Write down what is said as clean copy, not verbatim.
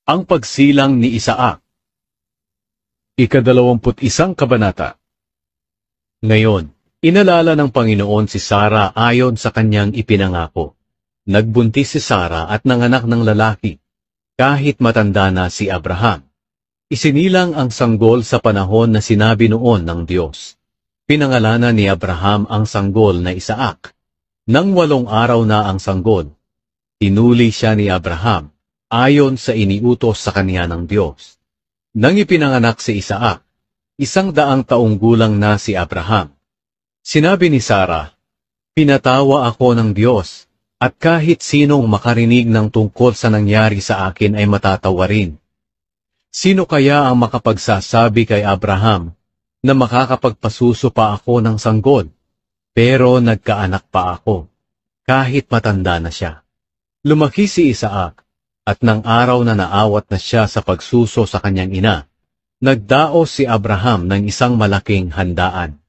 Ang pagsilang ni Isaac. Ika-21 kabanata. Ngayon, inalala ng Panginoon si Sara ayon sa kanyang ipinangako. Nagbuntis si Sara at nanganak ng lalaki, kahit matanda na si Abraham. Isinilang ang sanggol sa panahon na sinabi noon ng Diyos. Pinangalanan ni Abraham ang sanggol na Isaac. Nang 8 araw na ang sanggol, tinuli siya ni Abraham, ayon sa iniutos sa kanya ng Diyos. Nang ipinanganak si Isaac, 100 taong gulang na si Abraham. Sinabi ni Sara, "Pinatawa ako ng Diyos, at kahit sinong makarinig ng tungkol sa nangyari sa akin ay matatawa rin. Sino kaya ang makapagsasabi kay Abraham na makakapagpasuso pa ako ng sanggol, pero nagkaanak pa ako, kahit matanda na siya?" Lumaki si Isaac, at nang araw na naawat na siya sa pagsuso sa kanyang ina, nagdaos si Abraham ng isang malaking handaan.